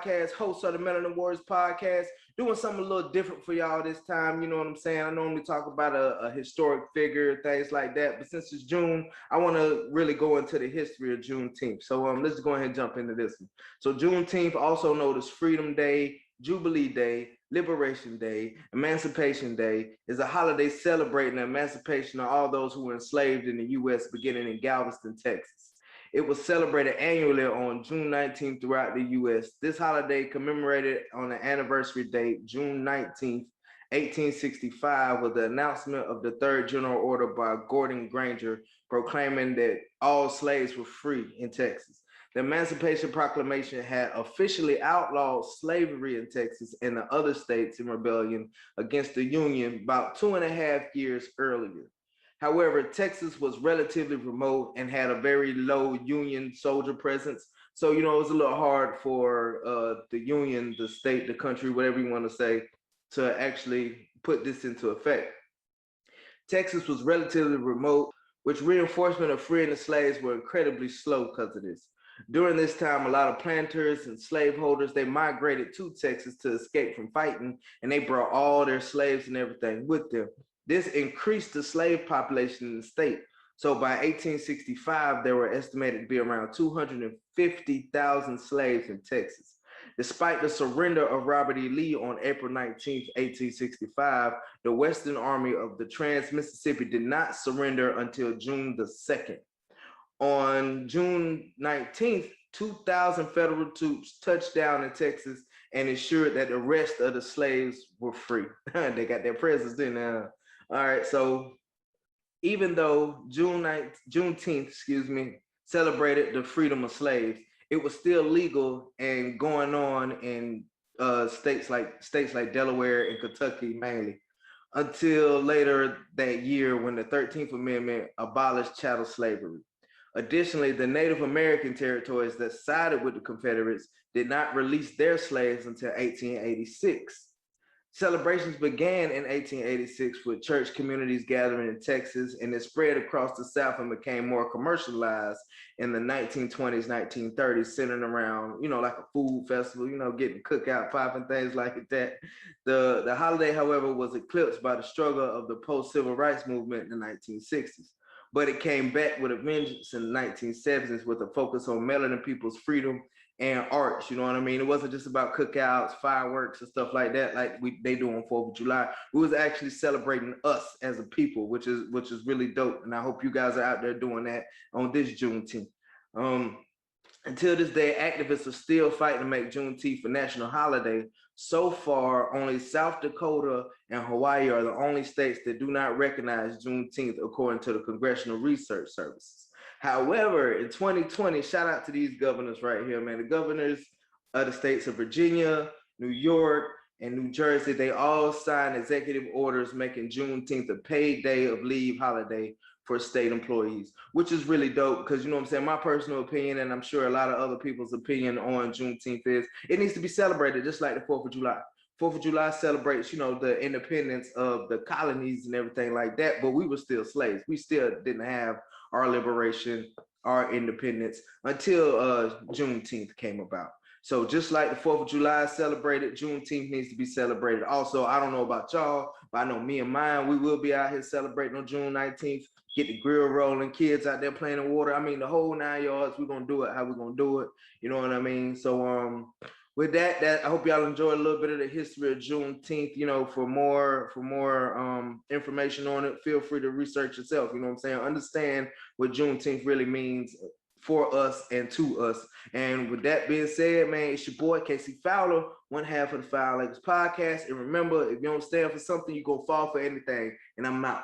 podcast, host of the Melanin Warriorz Podcast, doing something a little different for y'all this time. You know what I'm saying? I normally talk about a historic figure, things like that, but since it's June, I want to really go into the history of Juneteenth. So let's go ahead and jump into this one. So Juneteenth, also known as Freedom Day, Jubilee Day, Liberation Day, Emancipation Day, is a holiday celebrating the emancipation of all those who were enslaved in the U.S. beginning in Galveston, Texas. It was celebrated annually on June 19th throughout the U.S. This holiday commemorated on the anniversary date, June 19th, 1865, with the announcement of the Third General Order by Gordon Granger, proclaiming that all slaves were free in Texas. The Emancipation Proclamation had officially outlawed slavery in Texas and the other states in rebellion against the Union about 2.5 years earlier. However, Texas was relatively remote and had a very low Union soldier presence. So, it was a little hard for the Union, the state, the country, whatever you want to say, to actually put this into effect. Texas was relatively remote, which reinforcement of freeing the slaves were incredibly slow because of this. During this time, a lot of planters and slaveholders, they migrated to Texas to escape from fighting, and they brought all their slaves and everything with them. This increased the slave population in the state. So by 1865, there were estimated to be around 250,000 slaves in Texas. Despite the surrender of Robert E. Lee on April 19, 1865, the Western Army of the Trans-Mississippi did not surrender until June the 2nd. On June 19th, 2,000 federal troops touched down in Texas and ensured that the rest of the slaves were free. They got their presents in there. All right, so even though Juneteenth, celebrated the freedom of slaves, it was still legal and going on in states like Delaware and Kentucky mainly, until later that year when the 13th Amendment abolished chattel slavery. Additionally, the Native American territories that sided with the Confederates did not release their slaves until 1886. Celebrations began in 1886 with church communities gathering in Texas, and it spread across the South and became more commercialized in the 1920s, 1930s, centered around, like a food festival, getting cookout popping, things like that. The holiday, however, was eclipsed by the struggle of the post-civil rights movement in the 1960s. But it came back with a vengeance in the 1970s with a focus on melanin people's freedom and arts, you know what I mean? It wasn't just about cookouts, fireworks, and stuff like that, like they do on 4th of July. We was actually celebrating us as a people, which is really dope. And I hope you guys are out there doing that on this Juneteenth. Until this day, activists are still fighting to make Juneteenth a national holiday. So far, only South Dakota and Hawaii are the only states that do not recognize Juneteenth, according to the Congressional Research Services. However, in 2020, shout out to these governors right here, man. The governors of the states of Virginia, New York, and New Jersey, they all signed executive orders making Juneteenth a paid day of leave holiday for state employees, which is really dope because, my personal opinion, and I'm sure a lot of other people's opinion on Juneteenth is it needs to be celebrated just like the 4th of July. 4th of July celebrates, the independence of the colonies and everything like that, but we were still slaves. We still didn't have our liberation, our independence until Juneteenth came about. So just like the 4th of July is celebrated, Juneteenth needs to be celebrated. Also, I don't know about y'all, but I know me and mine, we will be out here celebrating on June 19th, get the grill rolling, kids out there playing in water. I mean, the whole 9 yards, we're going to do it how we're going to do it. You know what I mean? So with that, I hope y'all enjoy a little bit of the history of Juneteenth. For more information on it, feel free to research yourself. You know what I'm saying? Understand what Juneteenth really means for us and to us. And with that being said, man, it's your boy Casey Fowler, one half of the Foul Lakers podcast. And remember, if you don't stand for something, you're gonna fall for anything. And I'm out.